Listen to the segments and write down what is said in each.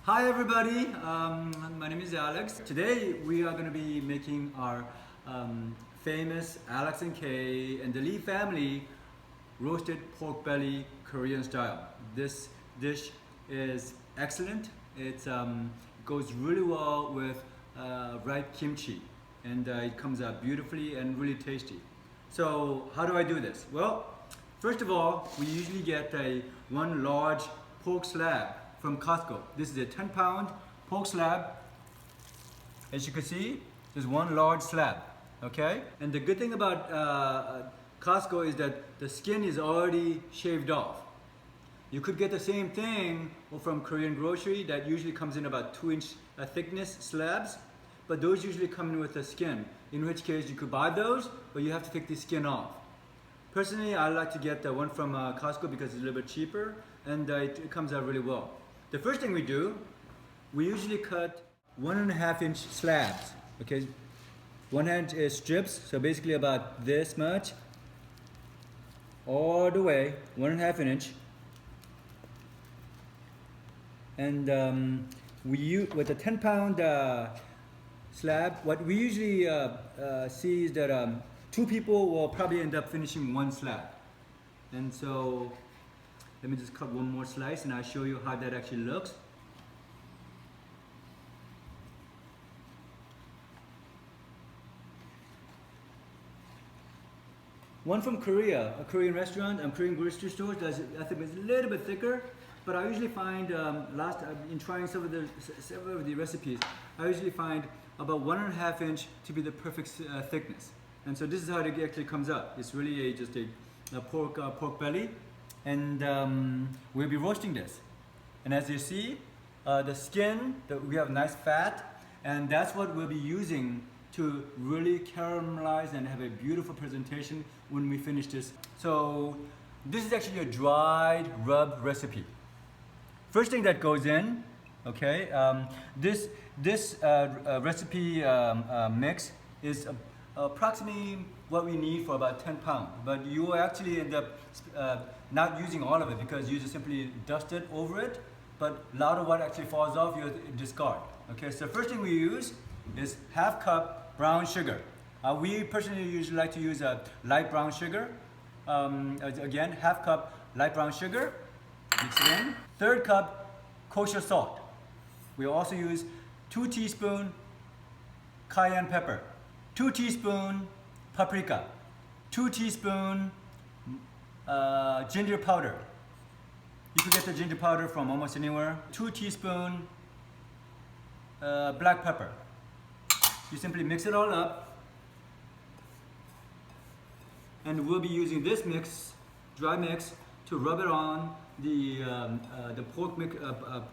Hi everybody, my name is Alex. Today we are going to be making our famous Alex and Kay and the Lee family roasted pork belly Korean style. This dish is excellent. It goes really well with ripe kimchi, and it comes out beautifully and really tasty. So how do I do this? Well, first of all, we usually get one large pork slab from Costco. This is a 10-pound pork slab. As you can see, there's one large slab, okay? And the good thing about Costco is that the skin is already shaved off. You could get the same thing from Korean grocery that usually comes in about 2-inch thickness slabs, but those usually come in with the skin, in which case you could buy those, but you have to take the skin off. Personally, I like to get the one from Costco because it's a little bit cheaper and it comes out really well. The first thing we do, we usually cut 1.5-inch slabs, okay? 1/2 is strips, so basically about this much, all the way, 1.5 inch. And with a 10-pound slab, what we usually see is that 2 people will probably end up finishing 1 slab. And so, let me just cut one more slice and I'll show you how that actually looks. One from Korea, a Korean restaurant, Korean grocery store does it. I think it's a little bit thicker, but I usually find in trying several of the recipes, I usually find about 1.5 inch to be the perfect thickness. And so this is how it actually comes out. It's really just a pork belly, and we'll be roasting this. And as you see, the skin, we have nice fat, and that's what we'll be using to really caramelize and have a beautiful presentation when we finish this. So this is actually a dried rub recipe. First thing that goes in, okay, this recipe mix is approximately what we need for about 10 pounds, but you will actually end up not using all of it because you just simply dust it over it, but a lot of what actually falls off you discard. Okay, so first thing we use is 1/2 cup brown sugar. We personally usually like to use a light brown sugar. Again, 1/2 cup light brown sugar, mix it in. 1/3 cup kosher salt. We also use 2 teaspoons cayenne pepper, 2 teaspoons paprika, 2 teaspoons ginger powder. You can get the ginger powder from almost anywhere. 2 teaspoons black pepper. You simply mix it all up, and we'll be using this dry mix, to rub it on the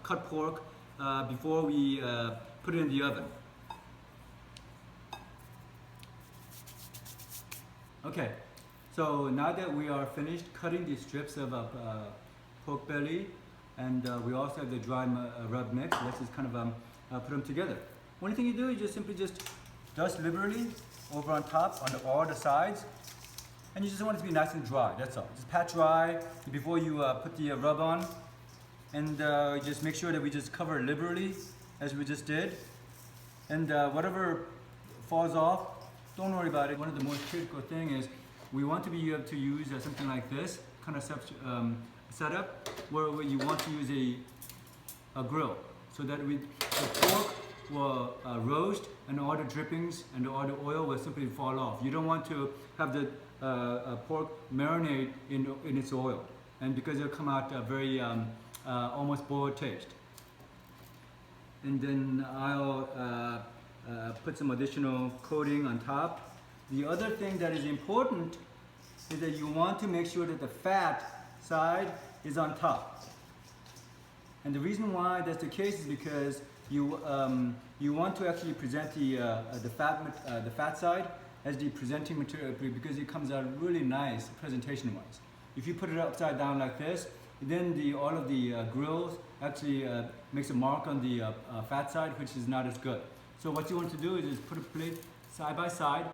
cut pork before we put it in the oven. Okay, so now that we are finished cutting the strips of pork belly, and we also have the dry rub mix, let's just kind of put them together. Only thing you do is just simply dust liberally over on top, on all the sides, and you just want it to be nice and dry, that's all. Just pat dry before you put the rub on, and just make sure that we just cover liberally, as we just did. And whatever falls off, don't worry about it. One of the most critical thing is we want to be able to use something like this kind of setup where you want to use a grill, so that the pork will roast and all the drippings and all the oil will simply fall off. You don't want to have the pork marinate in its oil, and because it'll come out very almost boiled taste. And then I'll put some additional coating on top. The other thing that is important is that you want to make sure that the fat side is on top. And the reason why that's the case is because you want to actually present the fat side as the presenting material, because it comes out really nice presentation-wise. If you put it upside down like this, then all of the grills actually makes a mark on the fat side, which is not as good. So what you want to do is just put a plate side by side,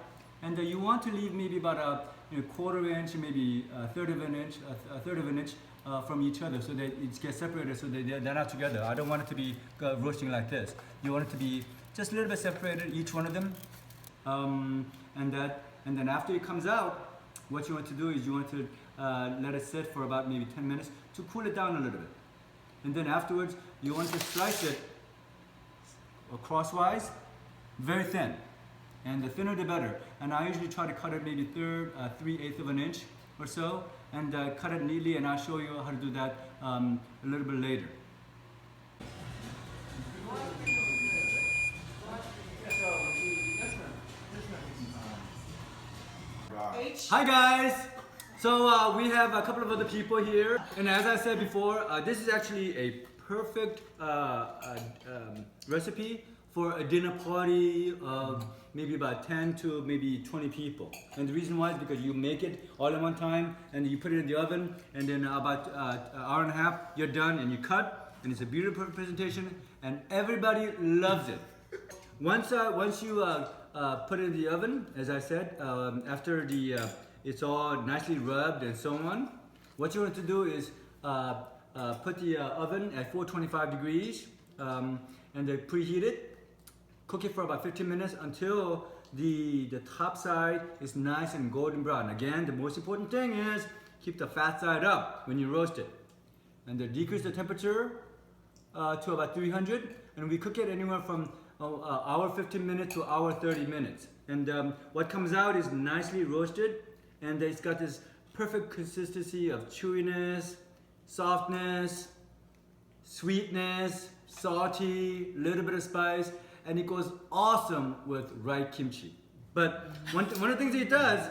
and you want to leave maybe about a 1/4 inch, maybe a third of an inch from each other, so that it gets separated, so they're not together. I don't want it to be roasting like this. You want it to be just a little bit separated, each one of them. And then after it comes out, what you want to do is you want to let it sit for about maybe 10 minutes to cool it down a little bit. And then afterwards, you want to slice it crosswise, very thin. And the thinner the better. And I usually try to cut it maybe 3/8 of an inch or so, and cut it neatly, and I'll show you how to do that a little bit later. Hi guys! So we have a couple of other people here, and as I said before, this is actually a perfect recipe for a dinner party of maybe about 10 to maybe 20 people. And the reason why is because you make it all at one time, and you put it in the oven, and then about an hour and a half, you're done, and you cut, and it's a beautiful presentation, and everybody loves it. Once you put it in the oven, as I said, after it's all nicely rubbed and so on, what you want to do is put the oven at 425 degrees and then preheat it. Cook it for about 15 minutes until the top side is nice and golden brown. Again, the most important thing is keep the fat side up when you roast it. And then decrease the temperature to about 300, and we cook it anywhere from hour 15 minutes to hour 30 minutes. And what comes out is nicely roasted, and it's got this perfect consistency of chewiness, softness, sweetness, salty, little bit of spice, and it goes awesome with ripe kimchi. But one of the things it does,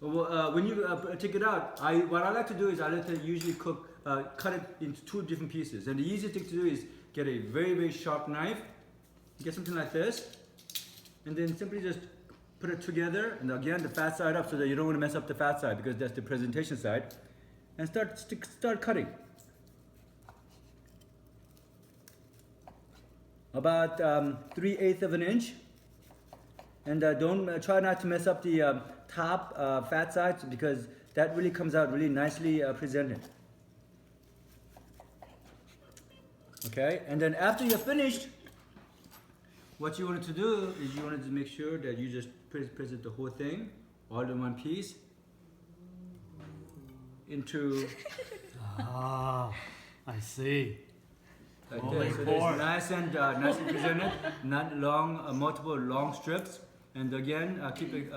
when you take it out, what I like to do is I like to usually cut it into 2 different pieces. And the easiest thing to do is get a very, very sharp knife, get something like this, and then simply just put it together, and again the fat side up so that you don't want to mess up the fat side because that's the presentation side, and start cutting. About 3/8 of an inch, and don't try not to mess up the top fat sides because that really comes out really nicely presented. Okay, and then after you're finished, what you wanted to do is you wanted to make sure that you just present the whole thing all in one piece into Ah, I see. like Holy this. So pork. it's nice and nicely presented, not long, multiple long strips. And again, keep it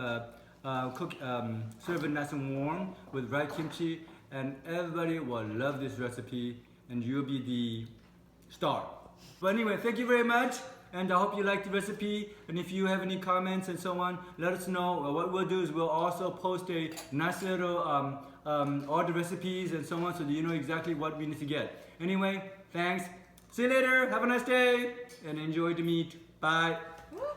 serve it nice and warm with ripe kimchi, and everybody will love this recipe, and you'll be the star. But anyway, thank you very much, and I hope you liked the recipe. And if you have any comments and so on, let us know. What we'll do is we'll also post a nice little all the recipes and so on, so that you know exactly what we need to get. Anyway, thanks. See you later. Have a nice day, and enjoy the meat. Bye.